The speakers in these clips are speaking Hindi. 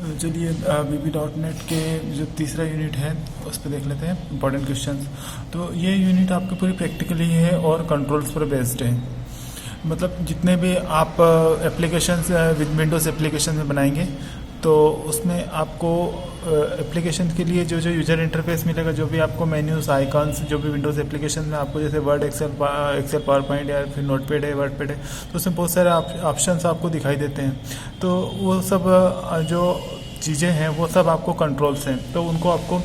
चलिए VB.NET के जो तीसरा यूनिट है उस पर देख लेते हैं इंपॉर्टेंट क्वेश्चंस। तो ये यूनिट आपकी पूरी प्रैक्टिकली है और कंट्रोल्स पर बेस्ड है। मतलब जितने भी आप एप्लीकेशंस विंडोज़ एप्लीकेशन में बनाएंगे तो उसमें आपको एप्लीकेशन के लिए जो जो यूजर इंटरफेस मिलेगा, जो भी आपको मेन्यूज आइकॉन्स जो भी विंडोज़ एप्लीकेशन में आपको जैसे वर्ड एक्सेल पावर पॉइंट या फिर नोटपैड है वर्डपैड है, तो उसमें बहुत सारे ऑप्शंस आपको दिखाई देते हैं। तो वो सब जो चीज़ें हैं वो सब आपको कंट्रोल्स हैं, तो उनको आपको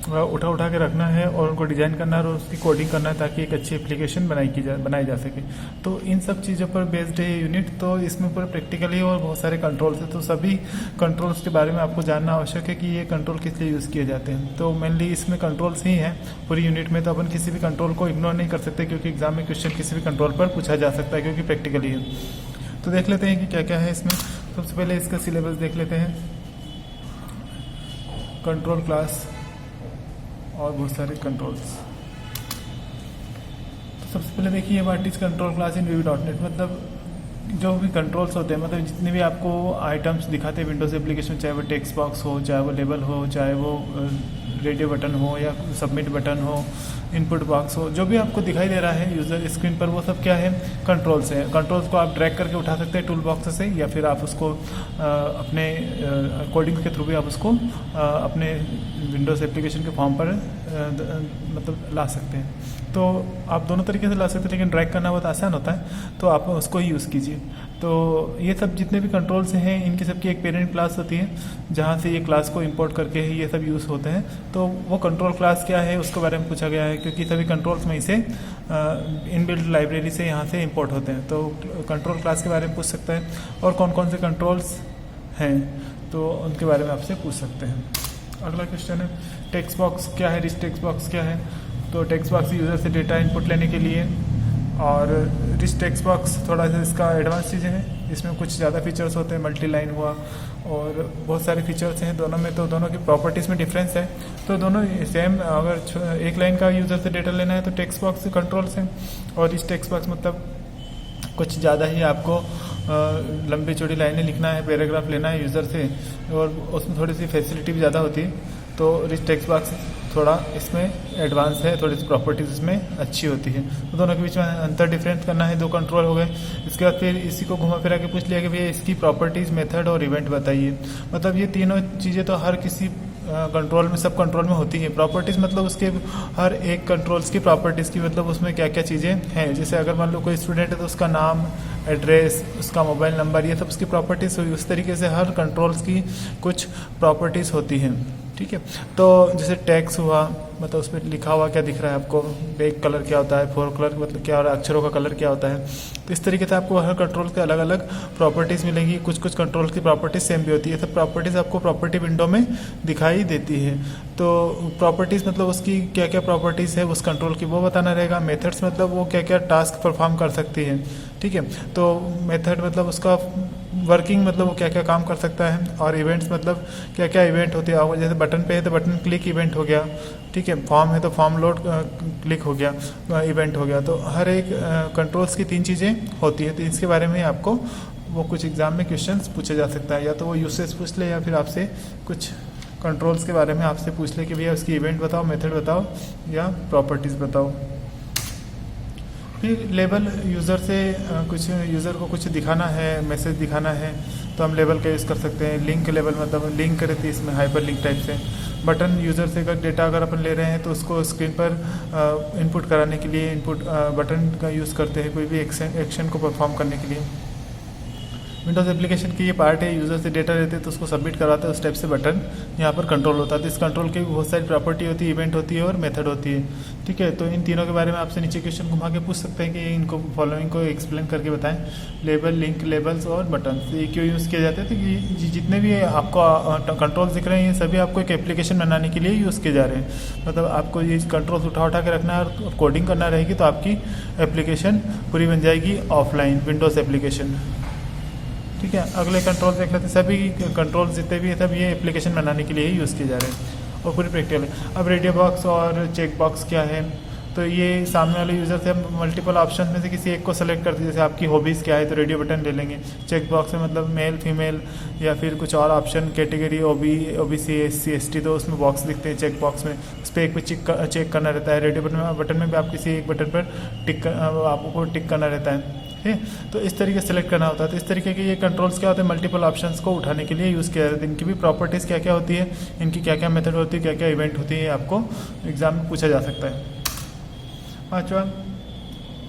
उठा के रखना है और उनको डिज़ाइन करना है और उसकी कोडिंग करना है ताकि एक अच्छी एप्लीकेशन बनाई जा सके। तो इन सब चीज़ों पर बेस्ड है ये यूनिट। तो इसमें पूरे प्रैक्टिकली और बहुत सारे कंट्रोल्स हैं, तो सभी कंट्रोल्स के बारे में आपको जानना आवश्यक है कि ये कंट्रोल किस लिए यूज़ किए जाते हैं। तो मेनली इसमें कंट्रोल्स ही हैं पूरी यूनिट में। तो अपन किसी भी कंट्रोल को इग्नोर नहीं कर सकते क्योंकि एग्जाम में क्वेश्चन किसी भी कंट्रोल पर पूछा जा सकता है क्योंकि प्रैक्टिकली है। तो देख लेते हैं कि क्या क्या है इसमें। सबसे पहले इसका सिलेबस देख लेते हैं, कंट्रोल क्लास और बहुत सारे कंट्रोल्स। तो सबसे पहले देखिए what is control class in VB.NET। मतलब जो भी कंट्रोल्स होते हैं, मतलब जितने भी आपको आइटम्स दिखाते हैं विंडोज़ एप्लीकेशन, चाहे वो टेक्स्ट बॉक्स हो, चाहे वो लेबल हो, चाहे वो रेडियो बटन हो या सबमिट बटन हो, इनपुट बॉक्स हो, जो भी आपको दिखाई दे रहा है यूज़र स्क्रीन पर, वो सब क्या है, कंट्रोल्स है। कंट्रोल्स को आप ड्रैग करके उठा सकते हैं टूल बॉक्स से, या फिर आप उसको अपने कोडिंग के थ्रू भी आप उसको अपने विंडोज़ एप्लीकेशन के फॉर्म पर मतलब ला सकते हैं। तो आप दोनों तरीके से ला सकते हैं, लेकिन ड्रैग करना बहुत आसान होता है, तो आप उसको ही यूज़ कीजिए। तो ये सब जितने भी कंट्रोल्स हैं इनकी सबकी एक पेरेंट क्लास होती है जहाँ से ये क्लास को इंपोर्ट करके ये सब यूज़ होते हैं। तो वो कंट्रोल क्लास क्या है उसके बारे में पूछा गया है, क्योंकि सभी कंट्रोल्स में इसे इनबिल्ट लाइब्रेरी से यहाँ से इंपोर्ट होते हैं। तो कंट्रोल क्लास के बारे में पूछ सकता है, और कौन कौन से कंट्रोल्स हैं तो उनके बारे में आपसे पूछ सकते हैं। अगला क्वेश्चन है टेक्स्ट बॉक्स क्या है, रिच टेक्स्ट बॉक्स क्या है। तो टेक्स्ट बॉक्स यूज़र से डेटा इनपुट लेने के लिए, और रिच टेक्स्ट बॉक्स थोड़ा सा इसका एडवांस चीज़ें हैं, इसमें कुछ ज़्यादा फीचर्स होते हैं, मल्टी लाइन हुआ और बहुत सारे फीचर्स हैं दोनों में। तो दोनों की प्रॉपर्टीज़ में डिफरेंस है। तो दोनों सेम, अगर एक लाइन का यूज़र से डेटा लेना है तो टेक्स्ट बॉक्स कंट्रोल्स हैं, और रिच टेक्स्ट बॉक्स मतलब कुछ ज़्यादा ही आपको लंबी चौड़ी लाइनें लिखना है, पैराग्राफ लेना है यूज़र से, और उसमें थोड़ी सी फैसिलिटी भी ज़्यादा होती है। तो रिच टेक्स्ट बॉक्स थोड़ा इसमें एडवांस है, थोड़ी सी प्रॉपर्टीज़ इसमें अच्छी होती है। तो दोनों के बीच में अंतर डिफरेंस करना है, दो कंट्रोल हो गए। इसके बाद फिर इसी को घुमा फिरा के पूछ लिया कि भैया इसकी प्रॉपर्टीज़, मेथड और इवेंट बताइए। मतलब ये तीनों चीज़ें तो हर किसी कंट्रोल में, सब कंट्रोल में होती है। प्रॉपर्टीज़ मतलब उसके हर एक कंट्रोल्स की प्रॉपर्टीज़ की, मतलब उसमें क्या क्या चीज़ें हैं। जैसे अगर मान लो कोई स्टूडेंट है तो उसका नाम, एड्रेस, उसका मोबाइल नंबर, ये सब उसकी प्रॉपर्टीज़ हुई। उस तरीके से हर कंट्रोल्स की कुछ प्रॉपर्टीज़ होती हैं, ठीक है। तो जैसे टैक्स हुआ, मतलब उसमें लिखा हुआ क्या दिख रहा है आपको, बैक कलर क्या होता है, फोर कलर मतलब क्या, और अक्षरों का कलर क्या होता है। तो इस तरीके से आपको हर कंट्रोल के अलग अलग प्रॉपर्टीज़ मिलेंगी। कुछ कुछ कंट्रोल की प्रॉपर्टीज़ सेम भी होती है। सब प्रॉपर्टीज़ आपको प्रॉपर्टी विंडो में दिखाई देती है। तो प्रॉपर्टीज़ मतलब उसकी क्या क्या प्रॉपर्टीज़ है उस कंट्रोल की, वो बताना रहेगा। मेथड्स मतलब वो क्या क्या टास्क परफॉर्म कर सकती है, ठीक है। तो मेथड मतलब उसका वर्किंग, मतलब वो क्या क्या काम कर सकता है। और इवेंट्स मतलब क्या क्या इवेंट होते हैं। जैसे बटन पे है तो बटन क्लिक इवेंट हो गया, ठीक है। फॉर्म है तो फॉर्म लोड क्लिक हो गया, इवेंट हो गया। तो हर एक कंट्रोल्स की तीन चीज़ें होती है। तो इसके बारे में आपको वो कुछ एग्जाम में क्वेश्चंस पूछा जा सकता है, या तो वो यूसेज पूछ ले या फिर आपसे कुछ कंट्रोल्स के बारे में आपसे पूछ ले कि भैया उसकी इवेंट बताओ, मेथड बताओ या प्रॉपर्टीज़ बताओ। फिर लेबल, यूज़र से कुछ यूज़र को कुछ दिखाना है, मैसेज दिखाना है, तो हम लेबल का यूज़ कर सकते हैं। लिंक लेबल मतलब लिंक रहती है इसमें, हाइपर लिंक टाइप से। बटन, यूज़र से अगर डेटा अगर अपन ले रहे हैं तो उसको स्क्रीन पर इनपुट कराने के लिए इनपुट बटन का यूज़ करते हैं, कोई भी एक्शन को परफॉर्म करने के लिए। विंडोज़ एप्लीकेशन की ये पार्ट है, यूज़र से डेटा लेते हैं तो उसको सबमिट कराते हैं, उस टाइप से बटन यहाँ पर कंट्रोल होता है। तो इस कंट्रोल की बहुत सारी प्रॉपर्टी होती है, इवेंट होती है और मेथड होती है, ठीक है। तो इन तीनों के बारे में आपसे नीचे क्वेश्चन घुमा के पूछ सकते हैं कि इनको फॉलोइंग को एक्सप्लेन करके बताएं। लेबल, लिंक, लेबल्स और बटन ये क्यों यूज़ किए जाते हैं। तो ये जितने भी आपको कंट्रोल्स दिख रहे हैं ये सभी आपको एक एप्लीकेशन बनाने के लिए यूज़ किए जा रहे हैं। मतलब आपको ये कंट्रोल्स उठा के रखना है और कोडिंग करना रहेगी तो आपकी एप्लीकेशन पूरी बन जाएगी ऑफलाइन विंडोज़ एप्लीकेशन, ठीक है। अगले कंट्रोल देख लेते हैं। सभी कंट्रोल जितने भी है सब ये एप्लीकेशन बनाने के लिए ही यूज़ किए जा रहे हैं और पूरी प्रैक्टिकल है। अब रेडियो बॉक्स और चेक बॉक्स क्या है, तो ये सामने वाले यूज़र से हम मल्टीपल ऑप्शन में से किसी एक को सेलेक्ट करते हैं। जैसे आपकी हॉबीज़ क्या है तो रेडियो बटन ले लेंगे, चेक बॉक्स में मतलब मेल फीमेल या फिर कुछ और option category OBC SC ST, तो उसमें बॉक्स दिखते हैं चेक बॉक्स में, उस पर एक पे चेक करना रहता है। रेडियो बटन में भी आप किसी एक बटन पर आपको टिक करना रहता है, ठीक है। तो इस तरीके से सेलेक्ट करना होता है। तो इस तरीके के ये कंट्रोल्स क्या होते हैं, मल्टीपल ऑप्शंस को उठाने के लिए यूज़ किया जाता है। इनकी भी प्रॉपर्टीज़ क्या क्या होती है, इनकी क्या क्या मेथड होती है, क्या क्या इवेंट होती है, आपको एग्जाम में पूछा जा सकता है। पाँचवा,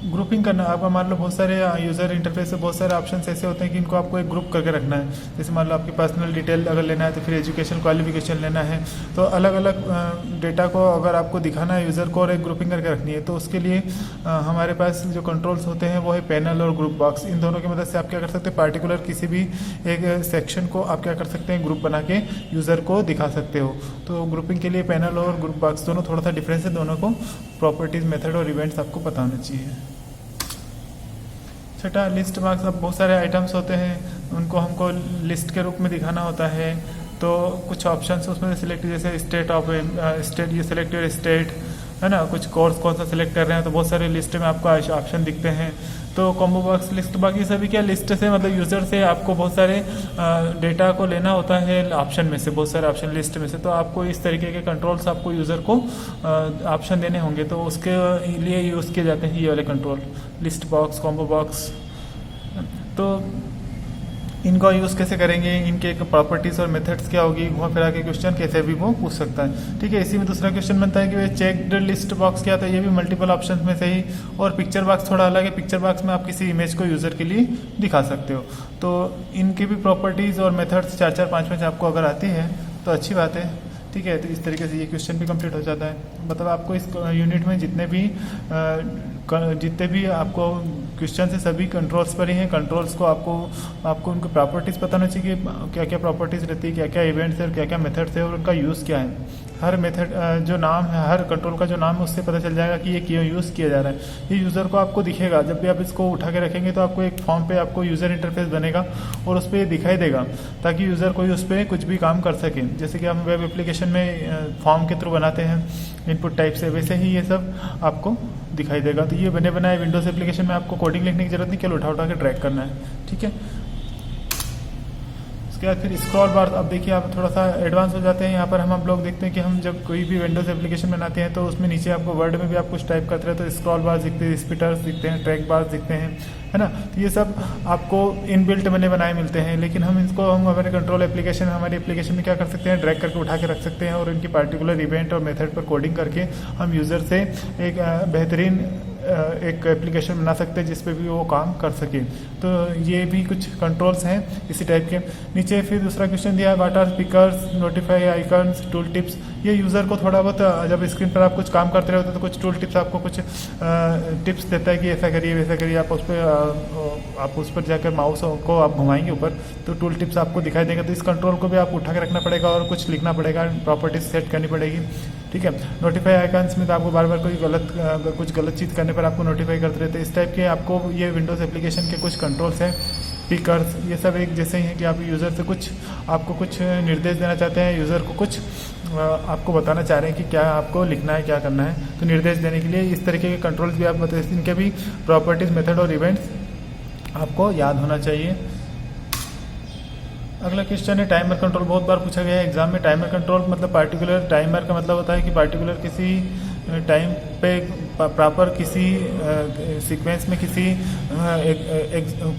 ग्रुपिंग करना। आपका मान लो बहुत सारे यूज़र इंटरफेस से बहुत सारे ऑप्शंस ऐसे होते हैं कि इनको आपको एक ग्रुप करके रखना है। जैसे मान लो आपकी पर्सनल डिटेल अगर लेना है तो फिर एजुकेशन क्वालिफिकेशन लेना है, तो अलग अलग डेटा को अगर आपको दिखाना है यूज़र को और एक ग्रुपिंग करके रखनी है, तो उसके लिए हमारे पास जो कंट्रोल्स होते हैं वो है पैनल और ग्रुप बॉक्स। इन दोनों की मदद से आप क्या कर सकते हैं, पार्टिकुलर किसी भी एक सेक्शन को आप क्या कर सकते हैं, ग्रुप बना के यूज़र को दिखा सकते हो। तो ग्रुपिंग के लिए पैनल और ग्रुप बॉक्स दोनों थोड़ा सा डिफरेंस है, दोनों को प्रॉपर्टीज़ मेथड और इवेंट्स आपको पता होना चाहिए। छठा, लिस्ट मार्क्स। अब बहुत सारे आइटम्स होते हैं, उनको हमको लिस्ट के रूप में दिखाना होता है। तो कुछ ऑप्शंस उसमें सिलेक्ट, जैसे स्टेट ये सिलेक्ट योर स्टेट है ना, कुछ कोर्स कौन सा सिलेक्ट कर रहे हैं, तो बहुत सारे लिस्ट में आपको ऑप्शन दिखते हैं। तो कॉम्बो बॉक्स लिस्ट, बाकी सभी क्या लिस्ट से मतलब यूज़र से आपको बहुत सारे डेटा को लेना होता है ऑप्शन में से, बहुत सारे ऑप्शन लिस्ट में से। तो आपको इस तरीके के कंट्रोल्स आपको यूज़र को ऑप्शन देने होंगे, तो उसके लिए यूज़ किए जाते हैं ये वाले control, list box, combo box. तो इनका यूज़ कैसे करेंगे, इनके प्रॉपर्टीज़ और मेथड्स क्या होगी, घुमा फिरा के क्वेश्चन कैसे भी वो पूछ सकता है, ठीक है। इसी में दूसरा क्वेश्चन बनता है कि वे चेक्ड लिस्ट बॉक्स क्या था, ये भी मल्टीपल ऑप्शंस में से ही। और पिक्चर बॉक्स थोड़ा अलग है, पिक्चर बॉक्स में आप किसी इमेज को यूज़र के लिए दिखा सकते हो। तो इनकी भी प्रॉपर्टीज़ और मेथड्स 4 4 5 5 आपको अगर आती है तो अच्छी बात है, ठीक है। तो इस तरीके से ये क्वेश्चन भी कंप्लीट हो जाता है। मतलब आपको इस यूनिट में जितने भी आपको क्वेश्चन है सभी कंट्रोल्स पर ही हैं। कंट्रोल्स को आपको उनकी प्रॉपर्टीज़ पता होना चाहिए कि क्या क्या प्रॉपर्टीज़ रहती है, क्या क्या इवेंट्स है और क्या क्या मेथड्स है और उनका यूज़ क्या है। हर मेथड जो नाम है, हर कंट्रोल का जो नाम है उससे पता चल जाएगा कि ये क्यों यूज़ किया जा रहा है। ये यूज़र को आपको दिखेगा, जब भी आप इसको उठा के रखेंगे तो आपको एक फॉर्म पे आपको यूज़र इंटरफेस बनेगा और उस पर ये दिखाई देगा, ताकि यूज़र कोई उस पर कुछ भी काम कर सके। जैसे कि हम वेब एप्लीकेशन में फॉर्म के थ्रू बनाते हैं इनपुट टाइप से, वैसे ही ये सब आपको दिखाई देगा। तो ये बने बनाए विंडोज़ एप्लीकेशन में आपको कोडिंग लिखने की जरूरत नहीं, केवल उठा के ट्रैक करना है, ठीक है। उसके बाद फिर स्क्रॉल बार। अब देखिए आप थोड़ा सा एडवांस हो जाते हैं। यहाँ पर हम लोग देखते हैं कि हम जब कोई भी विंडोज़ एप्लीकेशन बनाते हैं तो उसमें नीचे आपको वर्ड में भी आप कुछ टाइप करते हैं तो स्क्रॉल बार दिखते हैं, स्पीटर्स दिखते हैं, ट्रैक बार दिखते हैं, है ना। तो ये सब आपको इनबिल्ट बने बनाए मिलते हैं, लेकिन हम हमारे कंट्रोल एप्लीकेशन, हमारी एप्लीकेशन में क्या कर सकते हैं, ड्रैग करके उठा के रख सकते हैं और इनकी पार्टिकुलर इवेंट और मेथड पर कोडिंग करके हम यूज़र से एक बेहतरीन एक एप्लीकेशन बना सकते हैं जिस पे भी वो काम कर सके। तो ये भी कुछ कंट्रोल्स हैं इसी टाइप के। नीचे फिर दूसरा क्वेश्चन दिया है, what are speakers, notify icons, tool tips. ये यूज़र को थोड़ा बहुत जब स्क्रीन पर आप कुछ काम करते रहते हो तो कुछ टूल टिप्स आपको कुछ टिप्स देता है कि ऐसा करिए वैसा करिए। आप उस पर जाकर माउस को आप घुमाएंगे ऊपर तो टूल टिप्स आपको दिखाई देंगे। तो इस कंट्रोल को भी आप उठा के रखना पड़ेगा और कुछ लिखना पड़ेगा, प्रॉपर्टीज सेट करनी पड़ेगी, ठीक है। नोटिफाई आइकन्स में तो आपको बार बार कुछ गलत चीज़ करने पर आपको नोटिफाई करते रहते हैं। इस टाइप के आपको ये विंडोज़ एप्लीकेशन के कुछ कंट्रोल्स हैं। स्पीकर्स, ये सब एक जैसे ही हैं कि आप यूज़र से आपको कुछ निर्देश देना चाहते हैं, यूज़र को कुछ आपको बताना चाह रहे हैं कि क्या आपको लिखना है, क्या करना है, तो निर्देश देने के लिए इस तरीके के कंट्रोल्स भी आप बताए। इनके भी प्रॉपर्टीज़, मेथड और इवेंट्स आपको याद होना चाहिए। अगला क्वेश्चन है टाइमर कंट्रोल। बहुत बार पूछा गया है एग्जाम में। टाइमर कंट्रोल मतलब पार्टिकुलर टाइमर का मतलब होता है कि पार्टिकुलर किसी टाइम पे प्रॉपर किसी सीक्वेंस में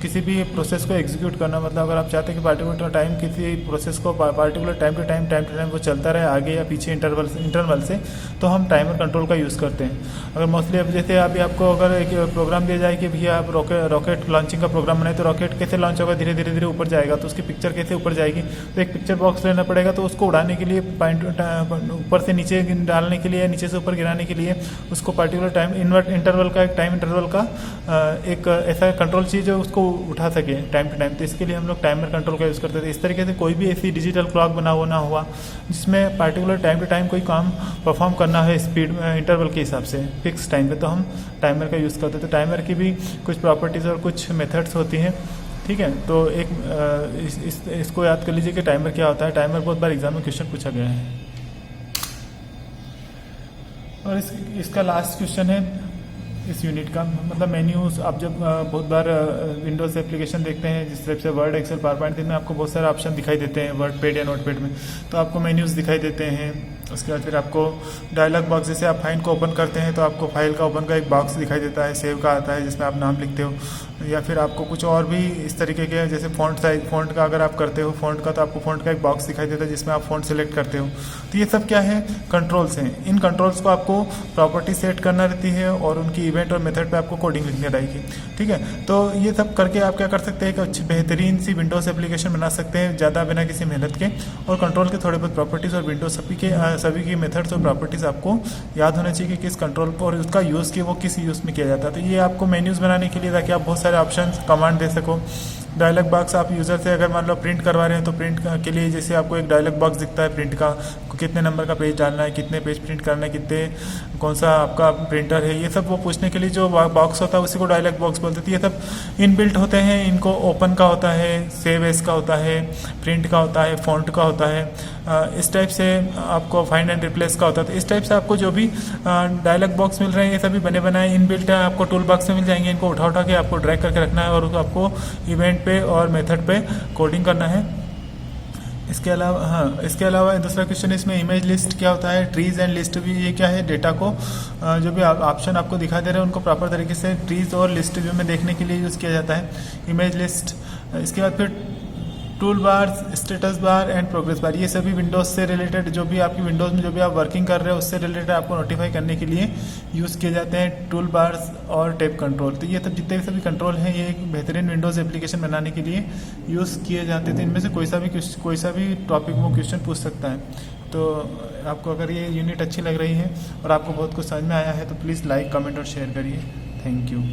किसी भी प्रोसेस को एग्जीक्यूट करना। मतलब अगर आप चाहते हैं कि पार्टिकुलर टाइम किसी प्रोसेस को पार्टिकुलर टाइम टू टाइम वो चलता रहे आगे या पीछे इंटरवल से, तो हम टाइमर कंट्रोल का यूज़ करते हैं। अगर मोस्टली अब जैसे अभी आपको अगर एक प्रोग्राम दिया जाए कि भैया आप रॉकेट लॉन्चिंग का प्रोग्राम बनाए, तो रॉकेट कैसे लॉन्च होगा, धीरे धीरे ऊपर जाएगा, तो उसकी पिक्चर कैसे ऊपर जाएगी, तो एक पिक्चर बॉक्स लेना पड़ेगा। तो उसको उड़ाने के लिए ऊपर से नीचे डालने के लिए, नीचे से ऊपर गिराने के लिए उसको पार्टिकुलर टाइम इंटरवल का एक ऐसा कंट्रोल चाहिए जो उसको उठा सके टाइम टू टाइम। तो इसके लिए हम लोग टाइमर कंट्रोल का यूज़ करते थे। इस तरीके से कोई भी ऐसी डिजिटल क्लॉक बना हुआ जिसमें पार्टिकुलर टाइम टू टाइम कोई काम परफॉर्म करना है स्पीड इसके हिसाब से फिक्स टाइम पे, तो हम टाइमर का यूज़ करते हैं। तो टाइमर की भी कुछ प्रॉपर्टीज़ और कुछ मेथड्स होती हैं, ठीक है। तो एक इसको याद कर लीजिए कि टाइमर क्या होता है। टाइमर बहुत बार एग्जाम में क्वेश्चन पूछा गया है। और इसका लास्ट क्वेश्चन है इस यूनिट का, मतलब मेन्यूज। आप जब बहुत बार विंडोज एप्लीकेशन देखते हैं जिस टाइप से वर्ड, एक्सेल, पावर पॉइंट, में आपको बहुत सारे ऑप्शन दिखाई देते हैं वर्ड पैड या नोट पैड में, तो आपको मेन्यूज दिखाई देते हैं। उसके बाद फिर आपको डायलॉग बॉक्स, जैसे आप फाइल को ओपन करते हैं तो आपको फाइल का ओपन का एक बॉक्स दिखाई देता है, सेव का आता है जिसमें आप नाम लिखते हो, या फिर आपको कुछ और भी इस तरीके के, जैसे फ़ॉन्ट साइज, फ़ॉन्ट का अगर आप करते हो फ़ॉन्ट का, तो आपको फ़ॉन्ट का एक बॉक्स दिखाई देता है जिसमें आप फ़ॉन्ट सेलेक्ट करते हो। तो ये सब क्या है, कंट्रोल्स हैं। इन कंट्रोल्स को आपको प्रॉपर्टी सेट करना रहती है और उनकी इवेंट और मेथड पे आपको कोडिंग लिखनी रहेगी, ठीक है। तो ये सब करके आप क्या कर सकते हैं कि अच्छी बेहतरीन सी विंडोज़ एप्लीकेशन बना सकते हैं ज़्यादा बिना किसी मेहनत के, और कंट्रोल के थोड़े बहुत प्रॉपर्टीज़ और विंडोज सभी की मेथड्स और प्रॉपर्टीज़ आपको याद होना चाहिए कि किस कंट्रोल को और उसका यूज़ की वो किस यूज़ में किया जाता है। तो ये आपको मेन्यूज़ बनाने के लिए, ताकि आप बहुत सारे ऑप्शन कमांड दे सको। डायलॉग बॉक्स आप यूज़र से अगर मान लो प्रिंट करवा रहे हैं तो प्रिंट के लिए जैसे आपको एक डायलॉग बॉक्स दिखता है प्रिंट का, कितने नंबर का पेज डालना है, कितने पेज प्रिंट करना है, कितने, कौन सा आपका प्रिंटर है, ये सब वो पूछने के लिए जो बॉक्स होता है उसी को डायलॉग बॉक्स बोलते थे। ये सब इनबिल्ट होते हैं, इनको ओपन का होता है, सेव एज का होता है, प्रिंट का होता है, फॉन्ट का होता है, इस टाइप से आपको फाइंड एंड रिप्लेस का होता है। तो इस टाइप से आपको जो भी डायलॉग बॉक्स मिल रहे हैं ये सभी बने बनाए इनबिल्ट है, आपको टूल बॉक्स में मिल जाएंगे। इनको उठा के आपको ड्रैग करके रखना है और आपको इवेंट पे और मेथड पे कोडिंग करना है। इसके अलावा दूसरा क्वेश्चन इसमें इमेज लिस्ट क्या होता है, ट्रीज एंड लिस्ट भी, ये क्या है, डेटा को जो भी ऑप्शन आपको दिखा दे रहे हैं उनको प्रॉपर तरीके से ट्रीज और लिस्ट व्यू में देखने के लिए यूज़ किया जाता है इमेज लिस्ट। इसके बाद फिर tool bar, status bar and progress bar, ये सभी विंडोज से रिलेटेड, जो भी आपकी विंडोज में जो भी आप वर्किंग कर रहे हो उससे रिलेटेड आपको नोटिफाई करने के लिए यूज़ किए जाते हैं टूल बार्स और टैब कंट्रोल। तो ये सब जितने भी सभी कंट्रोल हैं ये एक बेहतरीन विंडोज़ एप्लीकेशन बनाने के लिए यूज़ किए जाते थे। इनमें से कोई सा भी टॉपिक वो क्वेश्चन पूछ सकता है। तो आपको अगर ये यूनिट अच्छी लग रही है और आपको बहुत कुछ समझ में आया है तो प्लीज़ लाइक, कमेंट और शेयर करिए। Thank you.